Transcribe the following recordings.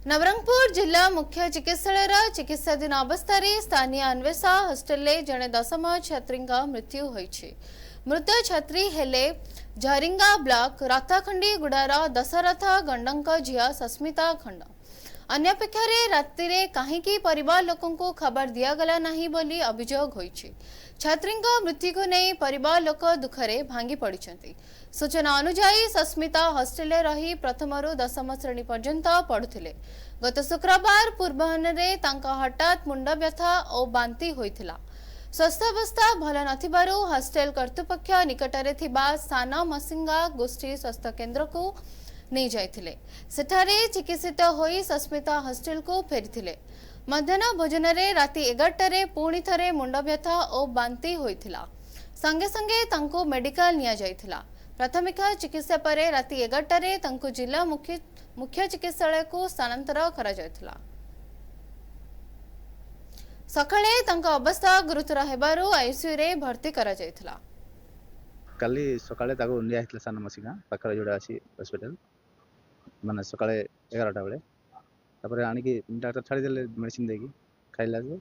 नवरंगपुर जिला मुख्य चिकित्सालय चिकित्साधीन अवस्था स्थानीय अन्वेषा हॉस्टेल जड़े दशम छात्री मृत्यु होईछि। मृत छात्री हेले झरिंगा ब्लॉक रथाखंडी गुड़ार दशरथ गंड झील सस्मिता खंड। अन्यपेक्षा राति रे कहीं परिवार लोकों खबर दिगला नहीं बोली अभियोग होईछि। छात्री मृत्यु को नहीं परिवार लोक दुखरे भांगी पड़िछंती। सूचना अनुसार सस्मिता हॉस्टेल रही प्रथम रु दशम श्रेणी पर्यंत पढ़ुथिले। गत शुक्रवार पूर्वाह्न हठात मुंड व्यथा और बांती होइथिला। स्वास्थ्यावस्था भल नथिबारु हॉस्टेल कर्तृपक्ष निकटरे थिबा सान मसिंगा गोष्ठी स्वास्थ्य केन्द्र को नहीं जाइथिले। सेठारे चिकित्सित होई सस्मिता हॉस्टेल को फेरिथिले। मध्याह्न भोजन रे राति 11 पुणी थरे मुंड व्यथा और बांती होइथिला। संगे संगे तांको मेडिकल निया जाइथिला। प्राथमिक चिकित्सा पर राति 11 तांको जिला मुख्य चिकित्सालय को स्थानांतर करा जाइथिला। सकाळे तांको अवस्था गुरुतर हेबारु आईसीयू रे भर्ती करा जाइथिला। काली सकाळे ताको निया हितला सान मसिगा पाखरे जोडा अछि हॉस्पिटल माने सकाळे 11टा बेले तापर आनी कि डॉक्टर छाड़ी देले मेडिसिन देकी खाइला जे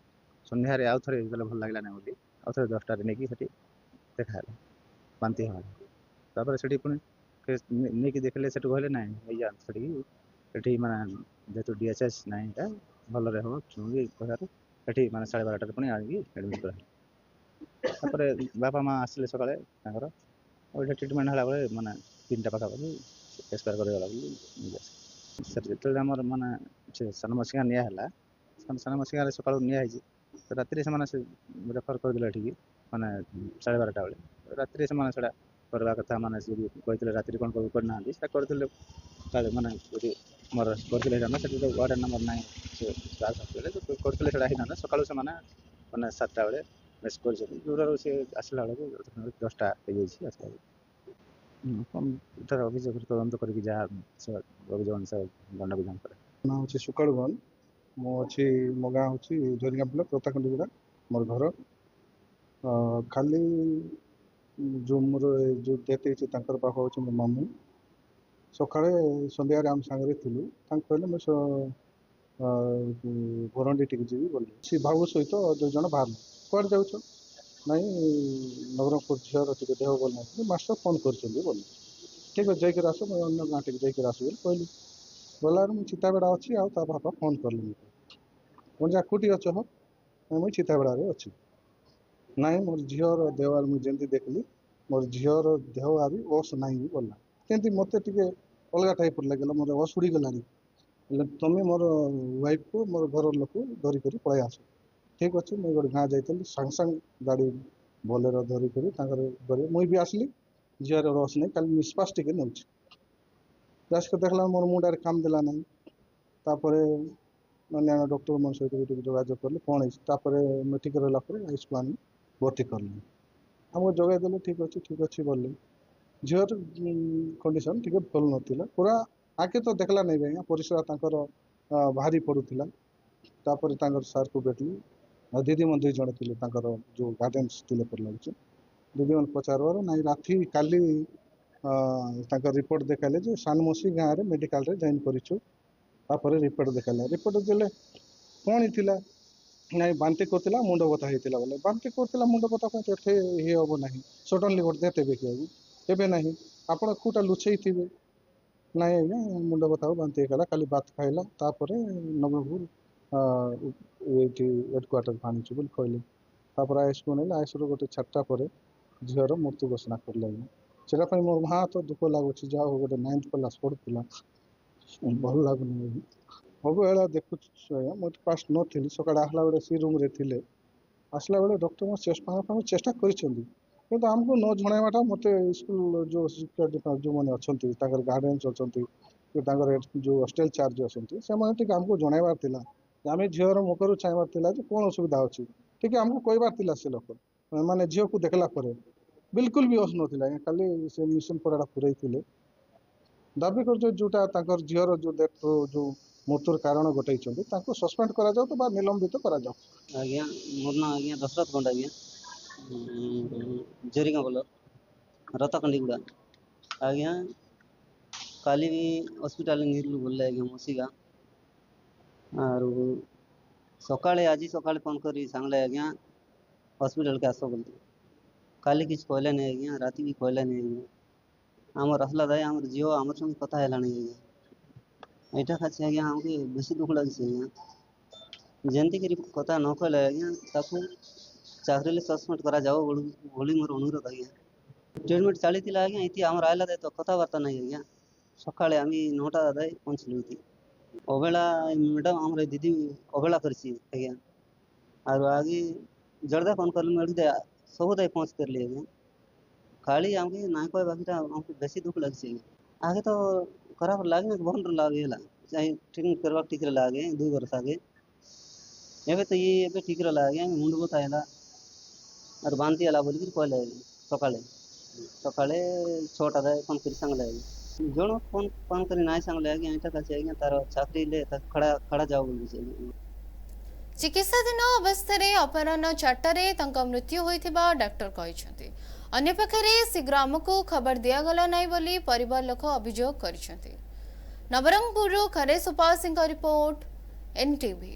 संध्या रे आउ थरे गले भल लागला नै बोली आउ थरे 10टा रे नेकी सेठी देखाला बांती हा तापर सेठी पुनी नेकी देखले सेठी कहले नै ए जा सेठी माने जेतु डीएचएस नै ता भल रे हो चुंगी कहर सेठी माने 12:30 रे पुनी आनी एडमिट करा तापर बापा मां आसले सकाळे तांकर और ट्रीटमेंट हला बेले माने 3टा पाखा एक्सपायर करे गला बोली सर जेतले हमर माने से सनमसिया निया हला सनमसिया रे सकाळ निया हिजी तो रात्रि से माने से रेफर कर दिला ठीक माने 12:30 बेले रात्रि से माने सेडा करबा कथा माने से कहतिले रात्रि कोन करना आंदी से करतिले काले माने यदि मोर करतिले जाना से वार्ड नंबर 9 से क्लास हॉस्पिटल तो करतिले सेडा ही ना सकाळ से माने 7टा बेले मेस कर जे दूर से आसला बेले 10टा हो जाई आसला इधर अभियोग तदंत करके जहाँ अभियोग अनुसार दंड विधान करे ना होची सुकाळगन मो अछि मो गाँ होची झरिंगा ब्लॉक रथाखंडी गुड़ा मोर घर खाली जो मोर जो डेथ होची तांकर पाख होची मोर मामू सकाळे संध्या रे हम संगरे थिलु तांक कहले मो भरंडी टिक जीवी बोली सी भाऊ सहित दो जण बाहर कोड जाउछो नहीं नवरंगपुर झर टिके देह बोल नहीं मास्टर फोन करछली बोली ठीक है जाकर आस मैं अन्य गाँव टिके जाकर आसु कहली गलार मुझे चिताबेड़ा अच्छी आ बापा फोन कर मुझे जा कौटी अच्छ हो मुझे चिताबेड़ा अच्छी नाई मोर झीर देवार मुझे जमी देखली मोर झीर देह आदि ओस नाई गला कमी मत टे अलग टाइप लगे मोर ओस उड़ी गलानी तुम्हें मोर वाइफ को मोर घर लोक धरिक पलि आस ठीक अच्छे मुझे गोटे गाँ जाइली सांग सांग गाड़ी बोलेर धरिक मुई भी आसली झीर रस नहीं खाली निश्वास टे नौ जास्त देखला मोर मुंडार काम देला नहीं तापर अन्य डॉक्टर मन सहित जोगाजोग कले कौन मेट्रिक रहा आईसीयू आनी भर्ती कले आमको जगह देले ठीक अच्छे बोले झीर कंडीशन टी भल नाला पूरा आगे तो देखला नहीं भाई परिश्रा तांकर भारी पड़ूला तापर सार को भेटली दीदी मन 2 जन थे जो गार्डियंस थे पर लगे दीदी मन पचार ना राति काली रिपोर्ट देखाले जो सानमसी गाँव में मेडिकल रे जॉइन कर रिपोर्ट देखाला रिपोर्ट देले कौन थी ना बांती करता मुंड बता होता बोले बांती करता मुंड बता ये हम ना सडनली गोटे देते देखिए ना आप कौटा लुचई थे ना आज्ञा मुंड बता बांती होगा खाली बात खाइला तापर नवरंगपुर हेडक्वार्टर आनीचु बोली कहले आईसीयू नहीं आईसीयू गोटे 6टा पर झीर मृत्यु घोषणा कर से मोर माँ तो दुख लगुच जा गोटे 9th क्लास पढ़ुला भल लगुनि सबुला देखु मुझे पास नी सका आसला बेले सी रूम रे आसला बेले डॉक्टर चेष्टा कर आमको न जनवाटा मत स्कूल जो शिक्षा जो मैंने अच्छा गार्डियंस अच्छा जो हॉस्टेल चार्ज अच्छा से आमको जनवार आम झीर मुखर चाहबार कौन असुविधा अच्छी टी आमको कहबार से लोक मैंने झील को देखला बिल्कुल भी अस ना खाली से मिशन पराड़ा पूरे दाबी कर जोटा झीर जो डेथ जो मृत्युर कारण घटे सस्पेंड करा तो निलंबित करा आज्ञा मोर ना आज्ञा दशरथ गंड आज्ञा झरिंगा ब्लॉक रथाखंडी गुड़ा आज्ञा काली भी हॉस्पिटल बोल आज्ञा मसीगा आरो सकाळे आज सकाळे फोन करी सांगले आज्ञा हॉस्पिटल के आसो बोलते काली किछ कहले नहीं आज्ञा राति भी कहले नहीं आज्ञा आमर असला दाय आमर जीव आमर संगे कथा हैला नहीं आज्ञा एटा खाछि आज्ञा हमके बेसी दुख लागছে आज्ञा जेंति करी कथा न कहले आज्ञा ताकू चाकरी सस्पेंड करा जाओ बोली मोर अनुरोध आज्ञा ट्रीटमेंट चालीथिला आज्ञा इति आमर आयला दाय तो कथाबार्ता नहीं आज्ञा सकाळे आमी 9टा दाय पहुंचलु इति अबेला मैडम आमर दीदी अबेला करछि आज्ञा आरो आगे जड़दा फोन करलु मेडी दे सब दाय पहुंच करली आज्ञा खाली आमके ना कोई बाकीटा हमके बेसी दुख लागছে आगे तो खराब लागे भल लागेला चाहे ट्रीटमेंट करवा ठीक लागे 2 वर्ष आगे एबे तो ये एबे ठीक लागे मुंड बता हैला और बांती आला बोली कहले सकाळे सकाळे 6टा दाय फोन करी सांगले जण फोन करी नाय सांगले आगे एटा काছে आगे तार चाकरी ले खड़ा खड़ा जाओ बोली चिकित्साधीन अवस्था अपराह्न 4टारे तांका मृत्यु होइथिबा डॉक्टर कहिसथि अन्य पक्षरे शीघ्र आमको खबर दियागला नाही बोली परिवार लोक अभियोग करिसथि नवरंगपुर खरेश उपासिंग रिपोर्ट एनटीवी।